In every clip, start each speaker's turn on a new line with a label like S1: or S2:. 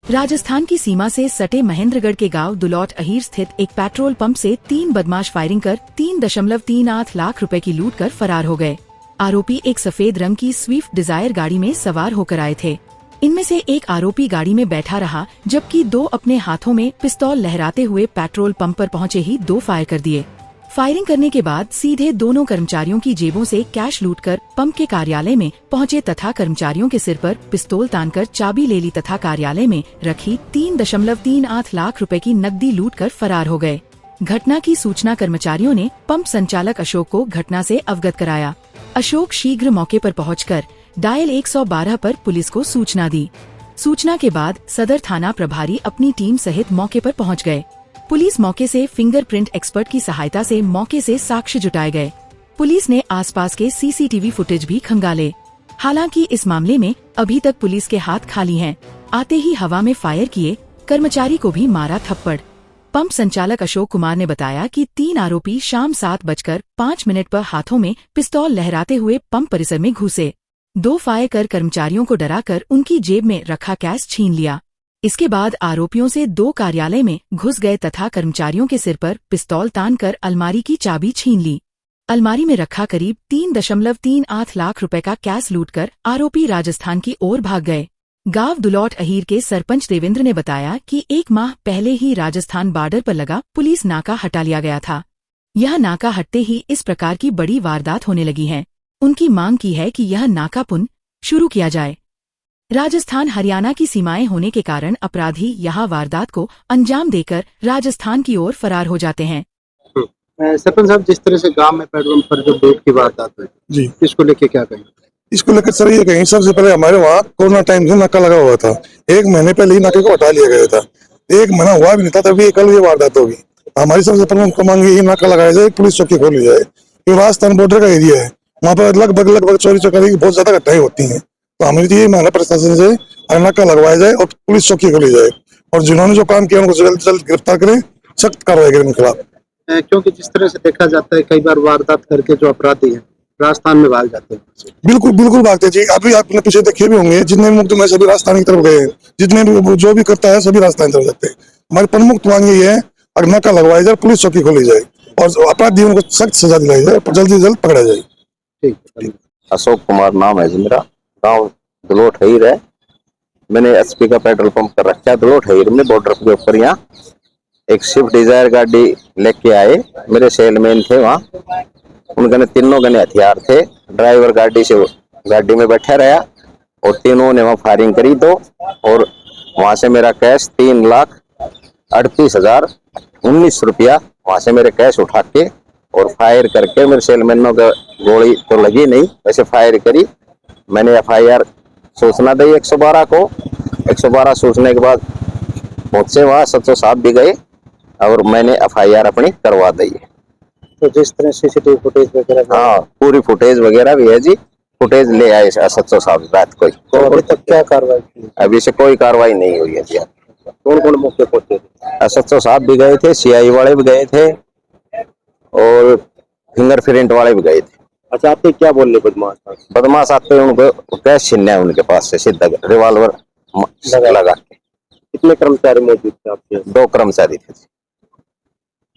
S1: राजस्थान की सीमा से सटे महेंद्रगढ़ के गांव दुलौट अहीर स्थित एक पेट्रोल पंप से 3 बदमाश फायरिंग कर 3.38 लाख रुपए की लूट कर फरार हो गए। आरोपी एक सफेद रंग की स्विफ्ट डिजायर गाड़ी में सवार होकर आए थे। इनमें से एक आरोपी गाड़ी में बैठा रहा, जबकि 2 अपने हाथों में पिस्तौल लहराते हुए पेट्रोल पंप पर पहुंचे ही 2 फायर कर दिए। फायरिंग करने के बाद सीधे दोनों कर्मचारियों की जेबों से कैश लूटकर पंप के कार्यालय में पहुंचे तथा कर्मचारियों के सिर पर पिस्तौल तानकर चाबी ले ली तथा कार्यालय में रखी 3.38 लाख रुपए की नकदी लूटकर फरार हो गए। घटना की सूचना कर्मचारियों ने पंप संचालक अशोक को घटना से अवगत कराया। अशोक शीघ्र मौके पर पहुंचकर डायल 112 पर पुलिस को सूचना दी। सूचना के बाद सदर थाना प्रभारी अपनी टीम सहित मौके पर पहुंच गए। पुलिस मौके से फिंगरप्रिंट एक्सपर्ट की सहायता से मौके से साक्ष्य जुटाए गए। पुलिस ने आसपास के सीसीटीवी फुटेज भी खंगाले। हालांकि इस मामले में अभी तक पुलिस के हाथ खाली हैं। आते ही हवा में फायर किए, कर्मचारी को भी मारा थप्पड़। पंप संचालक अशोक कुमार ने बताया कि 3 आरोपी शाम 7:05 पर हाथों में पिस्तौल लहराते हुए पंप परिसर में घुसे। 2 फायर कर कर्मचारियों को डराकर उनकी जेब में रखा कैश छीन लिया। इसके बाद आरोपियों से 2 कार्यालय में घुस गए तथा कर्मचारियों के सिर पर पिस्तौल तानकर अलमारी की चाबी छीन ली। अलमारी में रखा करीब 3.38 लाख रुपए का कैश लूटकर आरोपी राजस्थान की ओर भाग गए। गांव दुलौट अहीर के सरपंच देवेंद्र ने बताया कि 1 माह पहले ही राजस्थान बॉर्डर पर लगा पुलिस नाका हटा लिया गया था। यह नाका हटते ही इस प्रकार की बड़ी वारदात होने लगी है। उनकी मांग की है कि यह नाका पुनः शुरू किया जाए। राजस्थान हरियाणा की सीमाएं होने के कारण अपराधी यहां वारदात को अंजाम देकर राजस्थान की ओर फरार हो जाते हैं।
S2: सरपंच साहब, जिस तरह से गांव में पेट्रोल पर जो लूट की वारदात हुई जी, इसको लेके क्या कहेंगे?
S3: इसको लेकर सर ये कहेंगे, सबसे पहले हमारे वहाँ कोरोना टाइम से नाका लगा हुआ था। 1 महीने पहले ही नाके को हटा लिया गया था। 1 महीना हुआ भी नहीं था तभी कल ये वारदात होगी। हमारी सबसे प्रमुख मांग यही नाका लगाया जाए, पुलिस चौकी खोली जाए। जो राजस्थान बॉर्डर का एरिया है वहाँ पर लगभग चोरी चकारी की बहुत ज्यादा घटनाएं होती है। तो हमें ये मांग है प्रशासन से नाका लगवाया जाए और पुलिस चौकी खोली जाए, और जिन्होंने जो काम किया उनको जल्द से जल्द गिरफ्तार करें, सख्त कार्रवाई करें उनके खिलाफ।
S2: क्योंकि जिस तरह से देखा जाता है, कई बार वारदात करके जो अपराधी हैं राजस्थान में भाग जाते हैं।
S3: बिल्कुल भागते जी। अभी आपने पीछे देखे भी होंगे, जितने भी मुक्त में सभी राजस्थान की तरफ गए हैं। जितने भी जो भी करता है सभी राजस्थान की तरफ जाते हैं। हमारी प्रमुख मांग यही है, अगर नाका लगवाया जाए, पुलिस चौकी खोली जाए और अपराधियों को सख्त सजा दिलाई जाए, जल्द से जल्द पकड़ा जाए।
S2: ठीक।
S4: अशोक कुमार नाम है जी मेरा, गाँव दुलौट अहीर है। मैंने एचपी का पेट्रोल पंप कर रखा है दुलौट अहीर में, बॉर्डर के ऊपर। यहाँ एक स्विफ्ट डिजायर गाड़ी लेके आए, मेरे सेलमैन थे वहाँ। उनके तीनों गने हथियार थे। ड्राइवर गाड़ी में बैठा रहा और तीनों ने वहाँ फायरिंग करी 2, और वहां से मेरा कैश 3,38,019 रुपया वहां से मेरे कैश उठा के और फायर करके, मेरे सेलमैनों का गोली तो लगी नहीं, वैसे फायर करी। मैंने FIR सूचना दी 112 को। 112 सूचने के बाद पहुंचे वहाँ, 707 भी गए और मैंने FIR अपनी करवा दी है।
S2: तो जिस तरह CCTV फुटेज वगैरह,
S4: हाँ पूरी फुटेज वगैरह भी है जी। फुटेज ले आए 707 रात को।
S2: तो अभी तक क्या कार्रवाई की?
S4: अभी से कोई कार्रवाई नहीं हुई है जी।
S2: कौन मौके पहुंचे थे?
S4: 707 भी गए थे, CI वाले भी गए थे और फिंगरप्रिंट वाले भी गए थे।
S2: अच्छा, आपके क्या बोलने
S4: बदमाश आते उनको कैश छीनना है उनके पास से, सीधा रिवॉल्वर लगा के।
S2: कितने कर्मचारी मौजूद थे आपके?
S4: 2 कर्मचारी थे।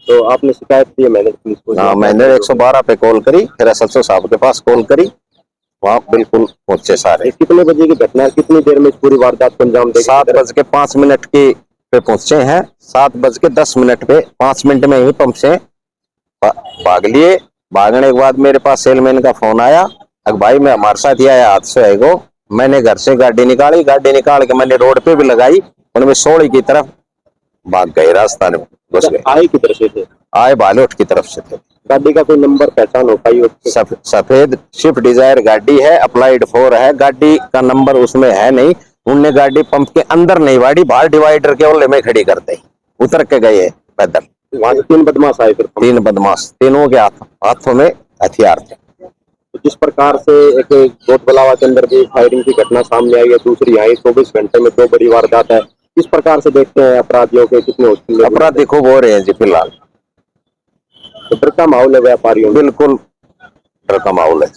S2: तो आपने शिकायत की है मैंने पुलिस को?
S4: हाँ, मैंने 112 पे कॉल करी, फिर 707 के पास कॉल करी, वहाँ बिल्कुल पहुंचे सारे।
S2: कितने बजे की घटना है? कितनी देर में पूरी वारदात को अंजाम देंगे?
S4: 7:05 की पे पहुंचे हैं। 7:10 पे 5 मिनट में ही पंप से भाग लिए। भागने के बाद मेरे पास सेलमैन का फोन आया, अब भाई मैं हमारे साथ ही आया हादसा है गो। मैंने घर से गाड़ी निकाल के मैंने रोड पे भी लगाई, उनमें सोड़ी की तरफ भाग गए, राजस्थान में घुस गए।
S2: आए की तरफ से थे?
S4: आए बालोट की तरफ से थे।
S2: गाड़ी का कोई नंबर पहचान हो पाई?
S4: सफेद स्विफ्ट डिजायर गाड़ी है, अप्लाइड 4 है। गाड़ी का नंबर उसमें है नहीं। उनने गाड़ी पंप के अंदर नहीं वाड़ी, बाहर डिवाइडर के ओले में खड़ी कर दी, उतर के गए पैदल।
S2: वहां से 3 बदमाश आए? फिर
S4: 3 बदमाश, तीनों के हाथों में हथियार थे।
S2: तो जिस प्रकार से एक कोटबलावा के अंदर भी फायरिंग की घटना सामने आई है, दूसरी आई 24 घंटे में 2 बड़ी वारदात है, किस प्रकार से देखते हैं अपराधियों के? कितने
S4: अपराधी खूब हो रहे हैं जी फिलहाल।
S2: तो डर का माहौल है व्यापारियों?
S4: बिल्कुल डर का माहौल है।